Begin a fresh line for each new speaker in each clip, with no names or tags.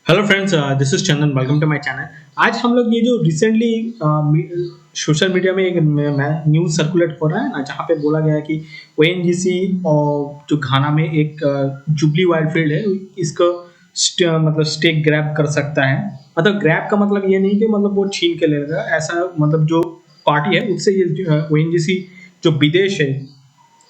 Hello friends, this is Chandan. Welcome to my channel. आज हम लोग ये जो रिसेंटली सोशल मीडिया में एक न्यूज़ सर्कुलेट हो रहा है ना, जहाँ पे बोला गया है कि ओएनजीसी और जो घाना में एक जुबली वाइल्डफील्ड है, इसको मतलब स्टेक ग्रैब कर सकता है। मतलब ग्रैब का मतलब ये नहीं कि मतलब वो छीन के ले लेगा, ऐसा मतलब जो पार्टी है उससे ये ओएनजीसी जो विदेश है,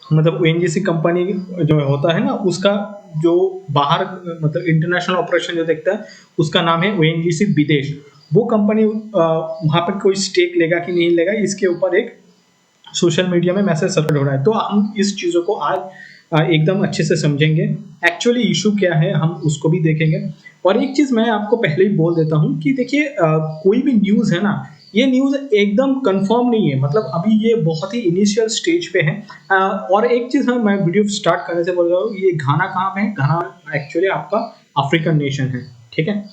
मतलब ओएनजीसी कंपनी जो होता है ना, उसका जो बाहर मतलब इंटरनेशनल ऑपरेशन जो देखता है, उसका नाम है ओएनजीसी विदेश। वो कंपनी वहां पर कोई स्टेक लेगा कि नहीं लेगा, इसके ऊपर एक सोशल मीडिया में मैसेज सर्कुलेट हो रहा है। तो हम इस चीज़ों को आज एकदम अच्छे से समझेंगे। एक्चुअली इशू क्या है हम उसको भी देखेंगे। और एक चीज़ मैं आपको पहले ही बोल देता हूँ कि देखिए, कोई भी न्यूज़ है ना, ये न्यूज़ एकदम कंफर्म नहीं है। मतलब अभी ये बहुत ही इनिशियल स्टेज पे है। और एक चीज़ है, मैं वीडियो स्टार्ट करने से बोल रहा हूँ, ये घाना कहाँ पे है? घाना एक्चुअली आपका अफ्रीकन नेशन है। ठीक है।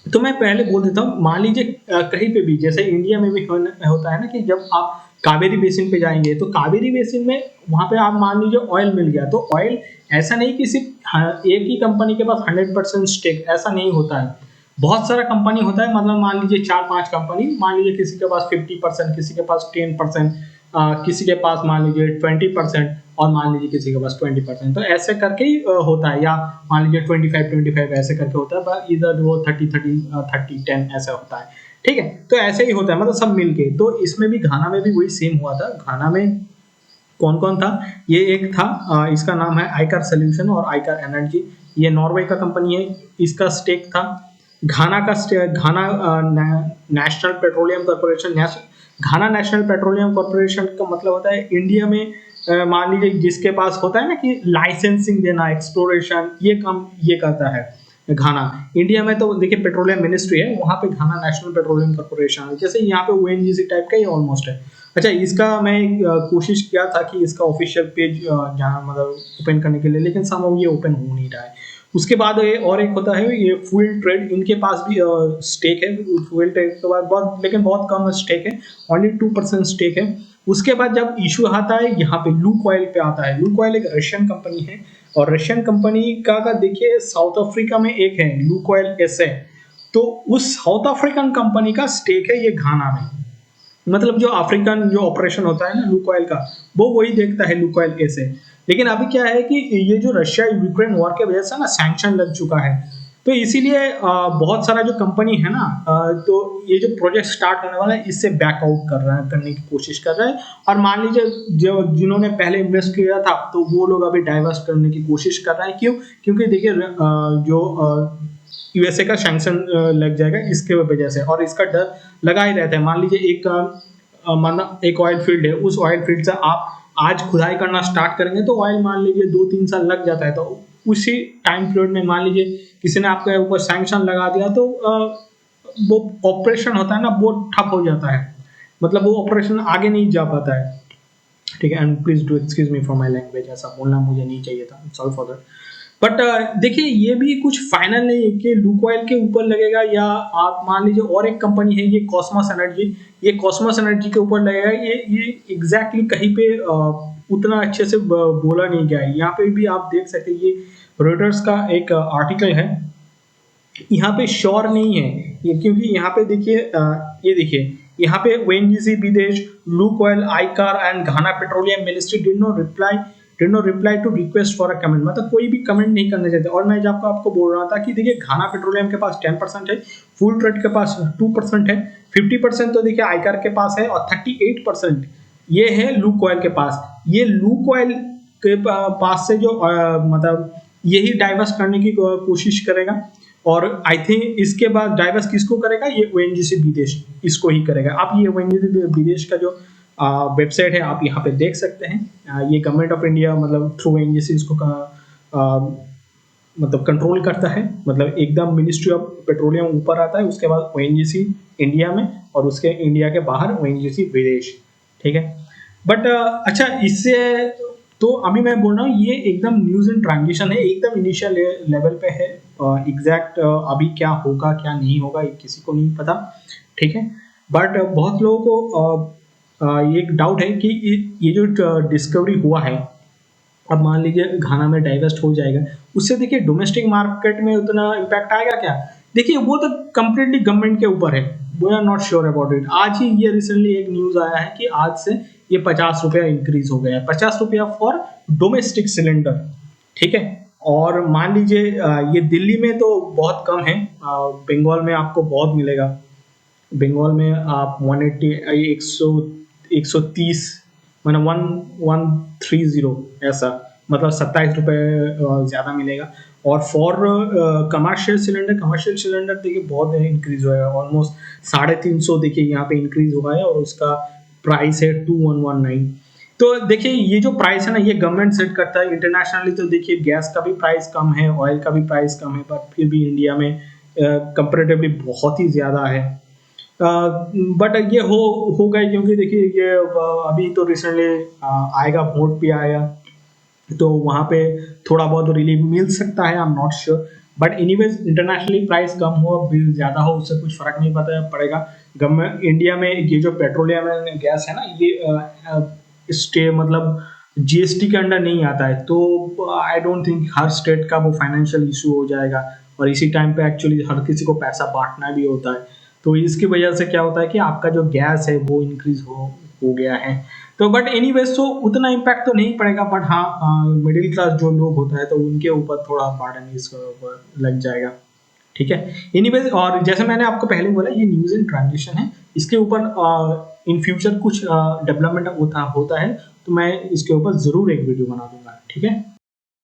तो मैं पहले बोल देता हूँ, मान लीजिए कहीं पे भी, जैसे इंडिया में भी होता है ना, कि जब आप कावेरी बेसिन पे जाएंगे तो कावेरी बेसिन में वहां पे आप मान लीजिए ऑयल मिल गया, तो ऑयल ऐसा नहीं कि सिर्फ एक ही कंपनी के पास 100% स्टेक, ऐसा नहीं होता है। बहुत सारा कंपनी होता है। मतलब मान लीजिए 4-5 कंपनी, मान लीजिए किसी के पास 50%, किसी के पास 10%, किसी के पास मान लीजिए 20%, और मान लीजिए किसी के पास 20%। तो ऐसे करके ही होता है। या मान लीजिए 25-25 ऐसे करके होता है, पर इधर वो 30-30 30-10 ऐसा होता है। ठीक है। तो ऐसे ही होता है, मतलब सब मिलके। तो इसमें भी, घाना में भी वही सेम हुआ था। घाना में कौन कौन था? ये एक था, इसका नाम है आइकार सोल्यूशन और आइकार एनर्जी। ये नॉर्वे का कंपनी है। इसका स्टेक था। घाना का घाना नेशनल पेट्रोलियम कॉर्पोरेशन। घाना नेशनल पेट्रोलियम कॉर्पोरेशन का मतलब होता है इंडिया में, मान लीजिए जिसके पास होता है ना कि लाइसेंसिंग देना, एक्सप्लोरेशन, ये काम ये करता है घाना। इंडिया में तो देखिए पेट्रोलियम मिनिस्ट्री है, वहां पे घाना नेशनल पेट्रोलियम कॉर्पोरेशन है। जैसे यहाँ पे ओएनजीसी टाइप का ये ऑलमोस्ट है। अच्छा, इसका मैं कोशिश किया था कि इसका ऑफिशियल पेज जहाँ मतलब ओपन करने के लिए, लेकिन समहाउ ये ओपन हो नहीं रहा है। उसके बाद ये और एक होता है, ये फ्यूल ट्रेड। इनके पास भी स्टेक है। फ्यूल ट्रेड के बाद बहुत, लेकिन बहुत कम स्टेक है। ओनली 2% स्टेक है। उसके बाद जब इशू आता है यहाँ पे लूक ऑयल पे आता है। लूक ऑयल एक रशियन कंपनी है, और रशियन कंपनी का देखिए साउथ अफ्रीका में एक है लूक ऑयल एसए। तो उस साउथ अफ्रीकन कंपनी का स्टेक है ये घाना में। मतलब जो अफ्रीकन जो ऑपरेशन होता है ना लुकोइल का, वो वही देखता है लुकोइल कैसे। लेकिन अभी क्या है कि ये जो रशिया यूक्रेन वॉर के वजह से ना सैंक्शन लग चुका है। तो इसीलिए बहुत सारा जो कंपनी है ना, तो ये जो प्रोजेक्ट स्टार्ट होने वाला है इससे बैकआउट कर रहा है, करने की कोशिश कर रहा है। और मान लीजिए जो जिन्होंने पहले इन्वेस्ट किया था, तो वो लोग अभी डाइवर्स करने की कोशिश कर रहे हैं। क्यों? क्योंकि देखिए जो यूएसए का सैंक्शन लग जाएगा इसके वजह से, और इसका डर लगा ही रहता है। मान लीजिए एक माना एक ऑयल फील्ड है, उस ऑयल फील्ड से आप आज खुदाई करना स्टार्ट करेंगे तो ऑयल मान लीजिए 2-3 साल लग जाता है। तो उसी टाइम पीरियड में मान लीजिए किसी ने आपके ऊपर सैंक्शन लगा दिया, तो वो ऑपरेशन होता है ना, वो ठप हो जाता है। मतलब वो ऑपरेशन आगे नहीं जा पाता है। ठीक है। And please do excuse me for my language, ऐसा बोलना मुझे नहीं चाहिए था, सॉरी फॉर दैट। बट देखिए, ये भी कुछ फाइनल नहीं है कि लुकोइल के ऊपर लगेगा, या आप मान लीजिए और एक कंपनी है ये कॉस्मोस एनर्जी, ये कॉस्मोस एनर्जी के ऊपर लगेगा। ये एग्जैक्टली कहीं पे उतना अच्छे से बोला नहीं गया है। यहाँ पे भी आप देख सकते हैं, ये रॉयटर्स का एक आर्टिकल है। यहाँ पे श्योर नहीं है ये, क्योंकि यहाँ पे देखिए, ये देखिए यहाँ पे ओएनजीसी विदेश, लूक ऑयल, आईकार and Ghana petroleum ministry did not reply to request for a comment. मतलब कोई भी कमेंट नहीं करने चाहते। और मैं जब आपको बोल रहा था कि देखिए घाना पेट्रोलियम के पास 10% है, फुल ट्रेड के पास 2% है, 50% तो देखिए आईकार के पास है, और 38% ये है लूक ऑयल के पास। ये लूक ऑयल के पास से जो मतलब यही डाइवर्स करने की कोशिश करेगा। और आई थिंक इसके बाद डाइवर्स किसको करेगा? ये ओएनजीसी विदेश इसको ही करेगा। आप ये ओएनजीसी विदेश का जो वेबसाइट है आप यहाँ पे देख सकते हैं। ये गवर्नमेंट ऑफ इंडिया मतलब थ्रू ओएनजीसी इसको मतलब कंट्रोल करता है। मतलब एकदम मिनिस्ट्री ऑफ पेट्रोलियम ऊपर आता है, उसके बाद ओएनजीसी इंडिया में, और उसके इंडिया के बाहर ओएनजीसी विदेश। ठीक है। बट अच्छा, इससे तो अभी मैं बोल रहा हूँ ये एकदम न्यूज इन ट्रांजिशन है, एकदम इनिशियल लेवल पे है। एग्जैक्ट अभी क्या होगा क्या नहीं होगा ये किसी को नहीं पता। ठीक है। बट बहुत लोगों को ये एक डाउट है कि ये जो डिस्कवरी हुआ है अब मान लीजिए घाना में डाइवर्स्ट हो जाएगा, उससे देखिए डोमेस्टिक मार्केट में उतना इम्पैक्ट आएगा क्या? देखिए वो तो कंप्लीटली गवर्नमेंट के ऊपर है, we are not sure about it. आज ही ये रिसेंटली एक न्यूज आया है कि आज से ये 50 रुपया इंक्रीज हो गया है, 50 रुपया फॉर डोमेस्टिक सिलेंडर, ठीक है। और मान लीजिए ये दिल्ली में तो बहुत कम है, बंगाल में आपको बहुत मिलेगा। बंगाल में आप 180 130 मतलब 1130 ऐसा, मतलब 27 रुपये ज़्यादा मिलेगा। और फॉर कमर्शियल सिलेंडर देखिए बहुत इंक्रीज हुआ है, ऑलमोस्ट 350 देखिए यहाँ पे इंक्रीज हुआ है, और उसका प्राइस है 2119। तो देखिए ये जो प्राइस है ना, ये गवर्नमेंट सेट करता है। इंटरनेशनली तो देखिए गैस का भी प्राइस कम है, ऑयल का भी प्राइस कम है, पर फिर भी इंडिया में कंपेरेटिवली बहुत ही ज़्यादा है। बट ये हो गए क्योंकि देखिए ये अभी तो रिसेंटली आएगा, वोट भी आएगा, तो वहाँ पे थोड़ा बहुत रिलीफ मिल सकता है, I am not sure. But anyways internationally price कम हो, बिल ज़्यादा हो, उससे कुछ फर्क नहीं पड़ेगा। गवर्नमेंट इंडिया में ये जो पेट्रोलियम गैस है ना, ये स्टे मतलब जीएसटी के अंडर नहीं आता है, तो I don't think her state का वो फाइनेंशियल इशू हो जाएगा। और इसी टाइम पे एक्चुअली हर किसी को पैसा बांटना भी होता है, तो इसकी वजह से क्या होता है कि आपका जो गैस है वो इंक्रीज हो गया है। तो बट एनीवेज तो उतना इम्पैक्ट तो नहीं पड़ेगा, बट हाँ मिडिल क्लास जो लोग होता है तो उनके ऊपर थोड़ा बर्डन इसके ऊपर लग जाएगा, ठीक है। एनीवेज, और जैसे मैंने आपको पहले बोला, ये न्यूज़ इन ट्रांजिशन है, इसके ऊपर इन फ्यूचर कुछ डेवलपमेंट होता है तो मैं इसके ऊपर ज़रूर एक वीडियो बना दूंगा, ठीक है।